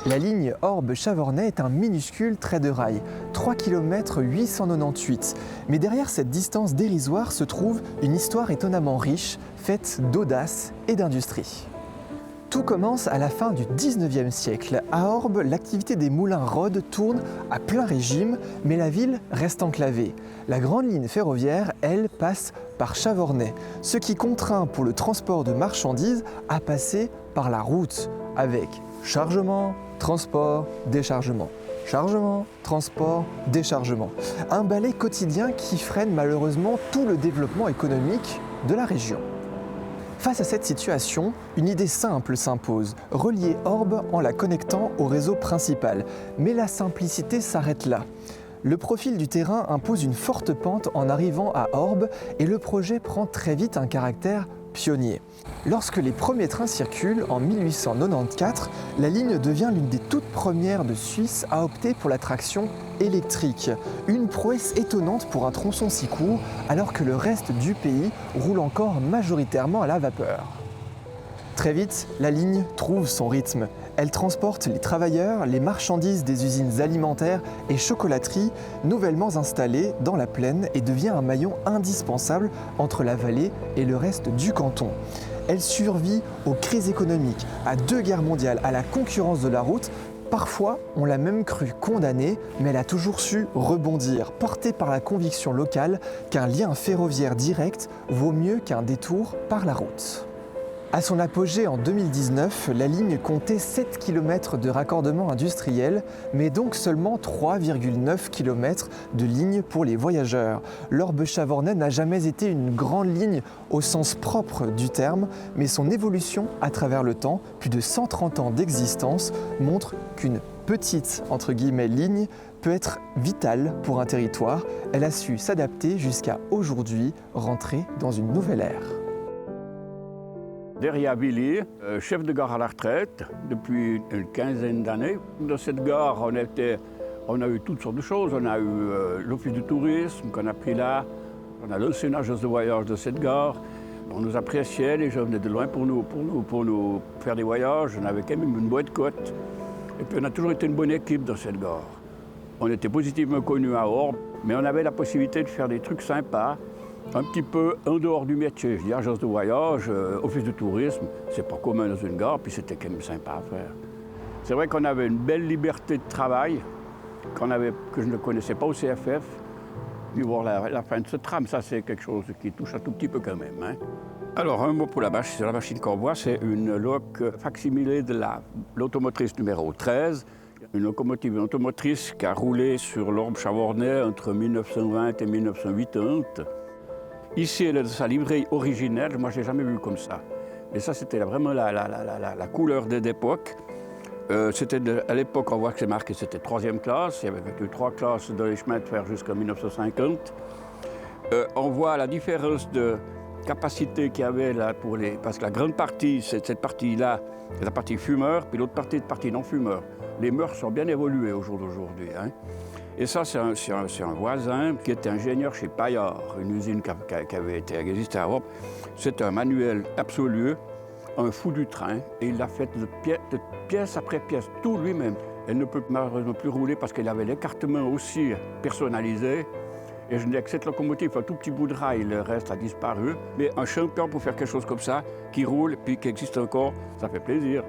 La ligne Orbe-Chavornay est un minuscule trait de rail, 3 km 898. Mais derrière cette distance dérisoire se trouve une histoire étonnamment riche, faite d'audace et d'industrie. Tout commence à la fin du 19e siècle. À Orbe, l'activité des moulins Rode tourne à plein régime, mais la ville reste enclavée. La grande ligne ferroviaire, elle, passe par Chavornay, ce qui contraint pour le transport de marchandises à passer par la route, avec chargement, transport, déchargement. Chargement, transport, déchargement. Un balai quotidien qui freine malheureusement tout le développement économique de la région. Face à cette situation, une idée simple s'impose, relier Orbe en la connectant au réseau principal. Mais la simplicité s'arrête là. Le profil du terrain impose une forte pente en arrivant à Orbe et le projet prend très vite un caractère pionnier. Lorsque les premiers trains circulent en 1894, la ligne devient l'une des toutes premières de Suisse à opter pour la traction électrique. Une prouesse étonnante pour un tronçon si court, alors que le reste du pays roule encore majoritairement à la vapeur. Très vite, la ligne trouve son rythme. Elle transporte les travailleurs, les marchandises des usines alimentaires et chocolateries nouvellement installées dans la plaine et devient un maillon indispensable entre la vallée et le reste du canton. Elle survit aux crises économiques, à 2 guerres mondiales, à la concurrence de la route. Parfois, on l'a même cru condamnée, mais elle a toujours su rebondir, portée par la conviction locale qu'un lien ferroviaire direct vaut mieux qu'un détour par la route. À son apogée en 2019, la ligne comptait 7 km de raccordement industriel, mais donc seulement 3,9 km de ligne pour les voyageurs. L'Orbe-Chavornay n'a jamais été une grande ligne au sens propre du terme, mais son évolution à travers le temps, plus de 130 ans d'existence, montre qu'une petite, entre guillemets, ligne peut être vitale pour un territoire. Elle a su s'adapter jusqu'à aujourd'hui, rentrer dans une nouvelle ère. Derrière Villiers, chef de gare à la retraite depuis une quinzaine d'années. Dans cette gare, on a eu toutes sortes de choses. On a eu l'office de tourisme qu'on a pris là. On a l'ancienne agence de voyage de cette gare. On nous appréciait, les gens venaient de loin pour nous faire des voyages. On avait quand même une bonne cote. Et puis on a toujours été une bonne équipe dans cette gare. On était positivement connus à Orbe, mais on avait la possibilité de faire des trucs sympas. Un petit peu en dehors du métier, je dis agence de voyage, office de tourisme, c'est pas commun dans une gare, puis c'était quand même sympa à faire. C'est vrai qu'on avait une belle liberté de travail, que je ne connaissais pas au CFF. Puis voir la fin de ce tram, ça c'est quelque chose qui touche un tout petit peu quand même. Hein. Alors un mot pour la machine qu'on voit, c'est une loc facsimilée de l'automotrice numéro 13. Une locomotive automotrice qui a roulé sur l'Orbe-Chavornay entre 1920 et 1980. Ici, elle est de sa livrée originelle, moi je l'ai jamais vue comme ça. Et ça, c'était vraiment la couleur de l'époque. À l'époque, on voit que c'est marqué, c'était 3e classe. Il y avait eu 3 classes dans les chemins de fer jusqu'en 1950. On voit la différence de capacité qu'il y avait là parce que la grande partie, c'est cette partie-là, c'est la partie fumeur, puis l'autre partie est la partie non-fumeur. Les mœurs sont bien évoluées au jour d'aujourd'hui. Hein. Et ça, c'est un voisin qui était ingénieur chez Paillard, une usine qui avait existé à Orbe. C'est un manuel absolu, un fou du train, et il l'a fait de pièce après pièce, tout lui-même. Elle ne peut malheureusement plus rouler parce qu'elle avait l'écartement aussi personnalisé. Et je n'ai que cette locomotive, un tout petit bout de rail, le reste a disparu. Mais un champion pour faire quelque chose comme ça, qui roule, puis qui existe encore, ça fait plaisir.